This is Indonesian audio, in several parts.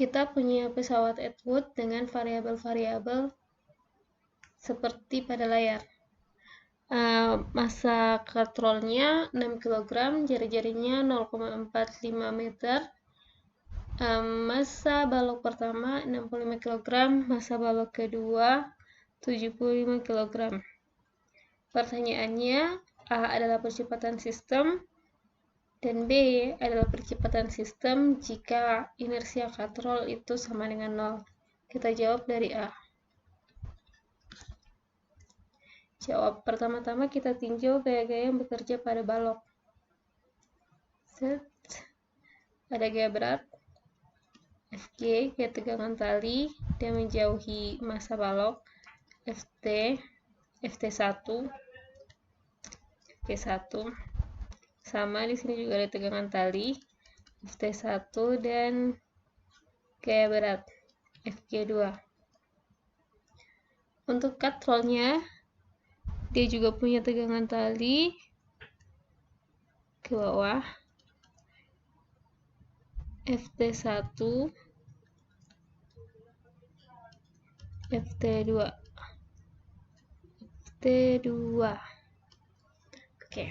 kita punya pesawat Atwood dengan variabel-variabel seperti pada layar. Massa katrolnya 6 kg, jari-jarinya 0,45 meter. Massa balok pertama 65 kg, massa balok kedua 75 kg. Pertanyaannya, A adalah percepatan sistem dan B adalah percepatan sistem jika inersia katrol itu sama dengan 0. Kita jawab dari A. Jawab. Pertama-tama kita tinjau gaya-gaya yang bekerja pada balok. Set. Ada gaya berat, Fg, gaya tegangan tali, dia menjauhi massa balok, Ft, Ft1, Ft1. Sama di sini juga ada tegangan tali, Ft1 dan gaya berat, Fg2. Untuk katrolnya, dia juga punya tegangan tali ke bawah, Ft1, Ft2, Ft2. Oke.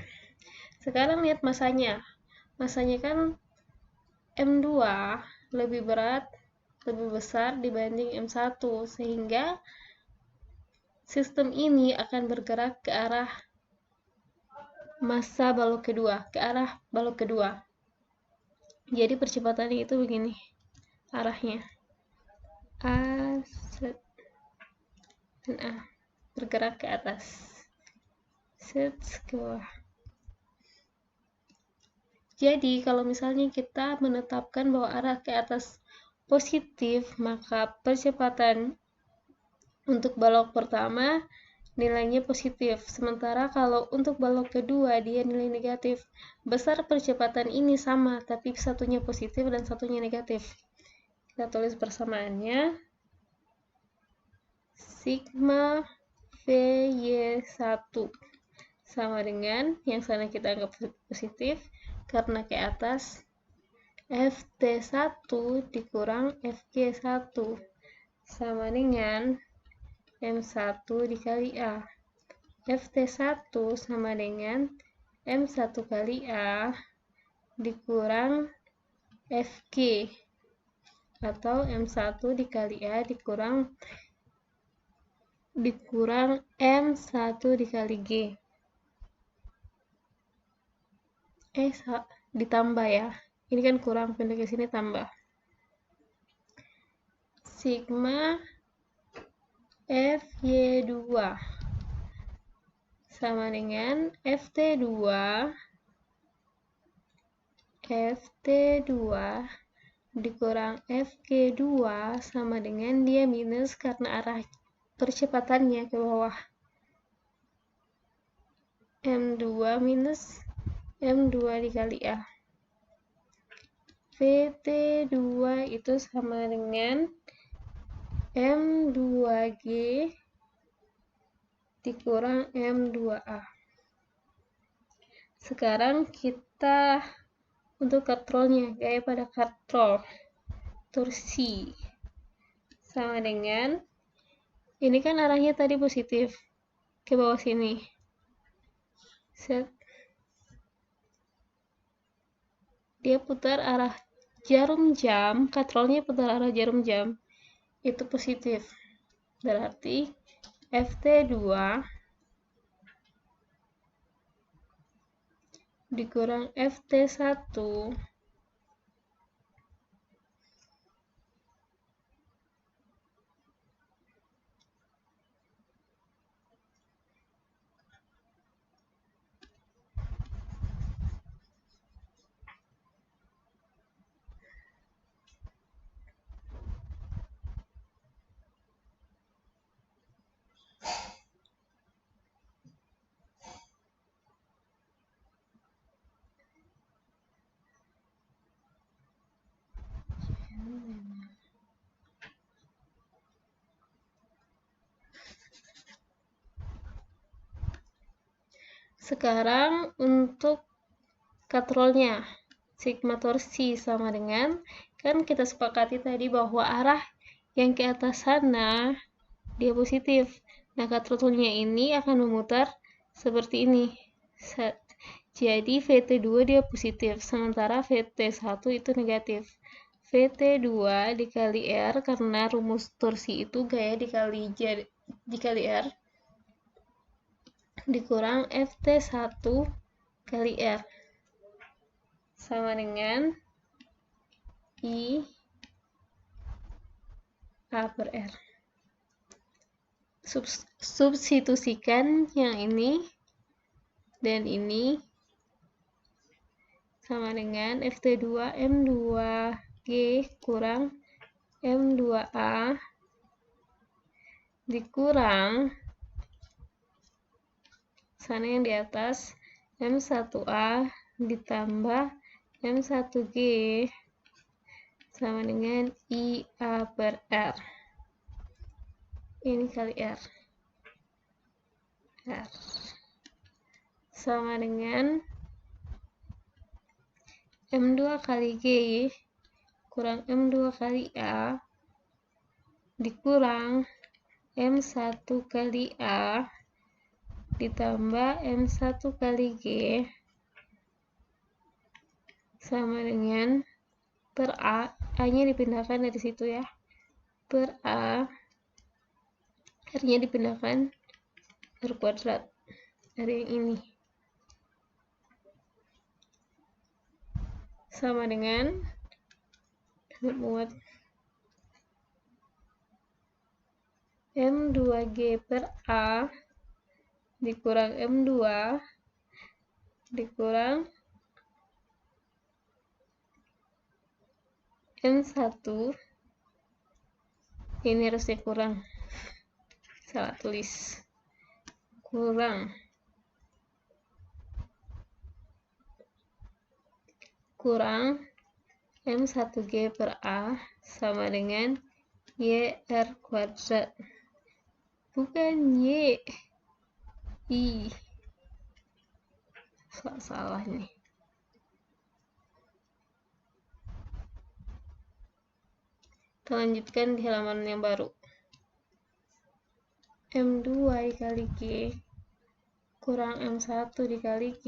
Sekarang lihat masanya. Masanya kan M2 lebih berat, lebih besar dibanding M1, sehingga sistem ini akan bergerak ke arah massa balok kedua, ke arah balok kedua. Jadi percepatannya itu begini arahnya. A, set, dan A. Bergerak ke atas. Set, ke bawah. Jadi, kalau misalnya kita menetapkan bahwa arah ke atas positif, maka percepatan untuk balok pertama nilainya positif. Sementara kalau untuk balok kedua, dia nilai negatif. Besar percepatan ini sama, tapi satunya positif dan satunya negatif. Kita tulis persamaannya. Sigma VY1 sama dengan, yang sana kita anggap positif, karena ke atas, Ft1 dikurang Fg1 sama dengan M1 dikali A. Ft1 sama dengan M1 kali A dikurang Fg, atau M1 dikali A dikurang M1 dikali G. Ditambah ya. Ini kan kurang, pindah ke sini tambah. Sigma Fy2 sama dengan Ft2 dikurang Fg2 sama dengan dia minus karena arah percepatannya ke bawah. M2 minus M2 dikali A. Vt2 itu sama dengan M2G dikurang M2A. Sekarang kita untuk katrolnya, gaya pada katrol torsi sama dengan, ini kan arahnya tadi positif ke bawah sini. Set. Dia putar arah jarum jam, katrolnya putar arah jarum jam, itu positif. Berarti Ft2 dikurang Ft1 Sekarang untuk katrolnya, sigma torsi sama dengan Kan kita sepakati tadi bahwa arah yang ke atas sana dia positif. Nah, katrolnya ini akan memutar seperti ini. Jadi VT2 dia positif, sementara VT1 itu negatif. VT2 dikali R, karena rumus torsi itu gaya dikali R, dikurang FT1 kali R, sama dengan I A per R. Substitusikan yang ini dan ini sama dengan FT2 M2G kurang M2A dikurang sana yang di atas M1A ditambah M1G sama dengan IA per R. Ini kali R. Sama dengan M2 kali G kurang M2 kali A dikurang M1 kali A ditambah M1 kali G sama dengan per A, A-nya dipindahkan dari situ ya, per A, R-nya dipindahkan R kuadrat dari yang ini. Sama dengan muat M2G per A dikurang M2 dikurang M1, ini harusnya kurang, salah tulis, kurang M1G per A sama dengan YR kuadrat, bukan Y, I, salah nih. Kita lanjutkan di halaman yang baru. M2 dikali G kurang M1 dikali G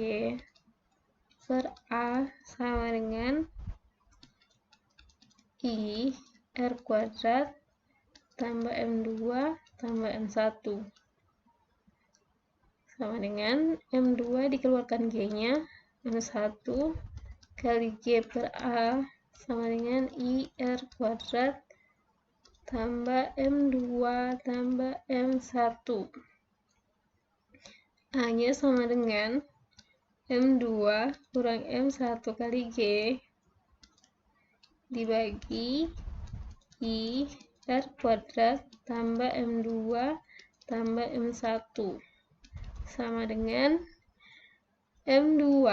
per A sama dengan I R kuadrat tambah M2 tambah M1 sama dengan M2 dikeluarkan G-nya, M1 kali G per A sama dengan I R kuadrat tambah M2 tambah M1. A-nya sama dengan M2 kurang M1 kali G dibagi I R kuadrat tambah M2 tambah M1 sama dengan M2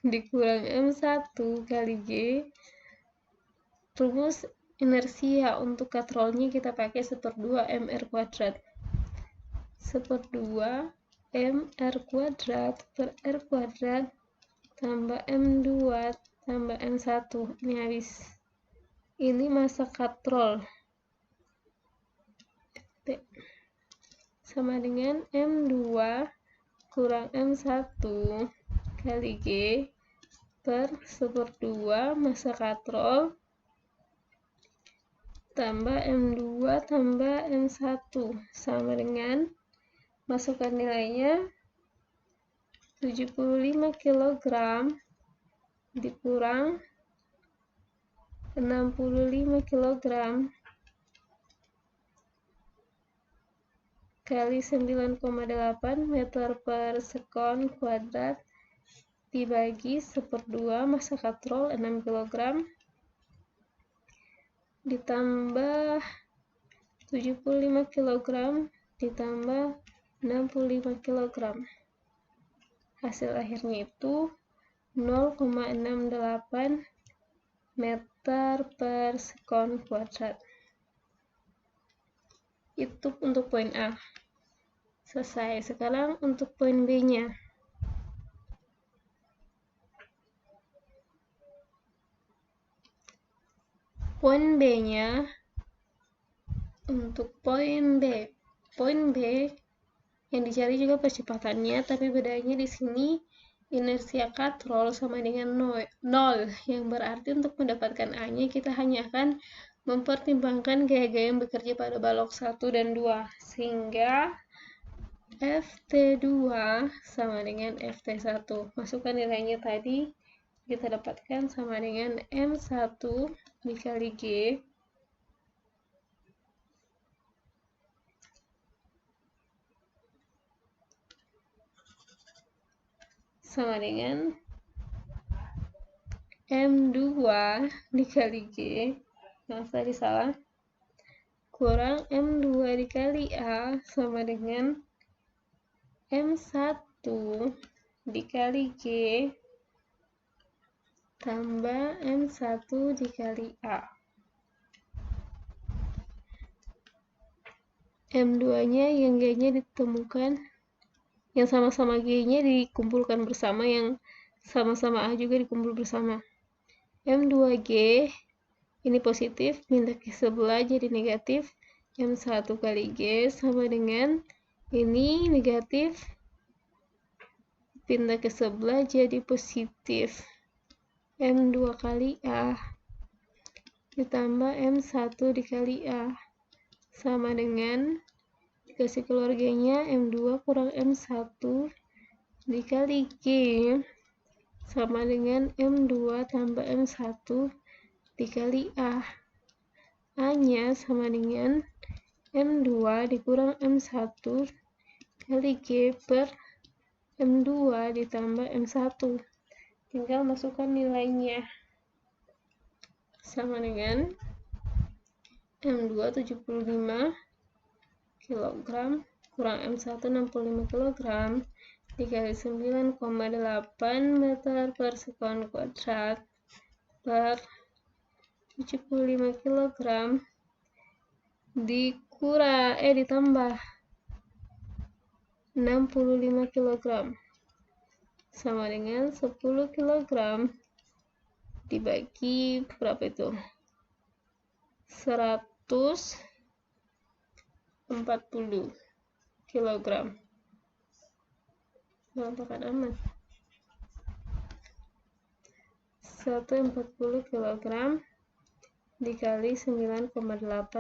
dikurang M1 kali G. Rumus inersia untuk katrolnya kita pakai 1/2 mr kuadrat. 1/2 mr kuadrat per R kuadrat tambah M2 tambah M1. Ini habis. Ini massa katrol. Sama dengan M2 kurang M1 kali G per 1/2 massa katrol tambah M2 tambah M1 sama dengan, masukkan nilainya 75 kg dikurang 65 kg kali 9,8 meter per sekon kuadrat dibagi 1/2 massa katrol 6 kg ditambah 75 kg ditambah 65 kg. Hasil akhirnya itu 0,68 meter per sekon kuadrat. Itu untuk poin A. Selesai. Sekarang untuk poin B-nya. Poin B-nya, untuk poin B yang dicari juga percepatannya, tapi bedanya di sini inersia katrol sama dengan 0, yang berarti untuk mendapatkan A-nya kita hanya akan mempertimbangkan gaya-gaya yang bekerja pada balok 1 dan 2, sehingga FT2 sama dengan FT1. Masukkan nilainya tadi, kita dapatkan sama dengan M1 dikali G sama dengan M2 dikali G, yang tadi salah, kurang M2 dikali A sama dengan M1 dikali G tambah M1 dikali A. M2-nya yang G-nya ditemukan, yang sama-sama G-nya dikumpulkan bersama, yang sama-sama A juga dikumpul bersama. M2G ini positif, pindah ke sebelah jadi negatif. M1 kali G sama dengan ini negatif, pindah ke sebelah jadi positif. M2 kali A ditambah M1 dikali A sama dengan, dikasih keluarganya, M2 kurang M1 dikali G sama dengan M2 tambah M1 dikali A. A-nya sama dengan M2 dikurang M1 kali G per M2 ditambah M1. Tinggal masukkan nilainya. Sama dengan M2 75 kg kurang M1 65 kg dikali 9,8 meter per sekon kuadrat per 75 kg ditambah 65 kg sama dengan 10 kg dibagi berapa itu? 140 kg. Gampang amat. 140 kg dikali 9,8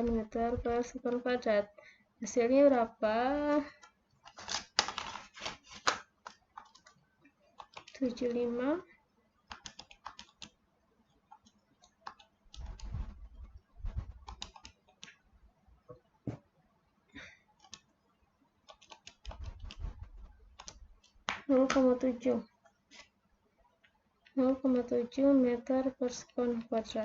meter per sekon kuadrat. Hasilnya berapa? 75 0,7 meter per sekon kuadrat.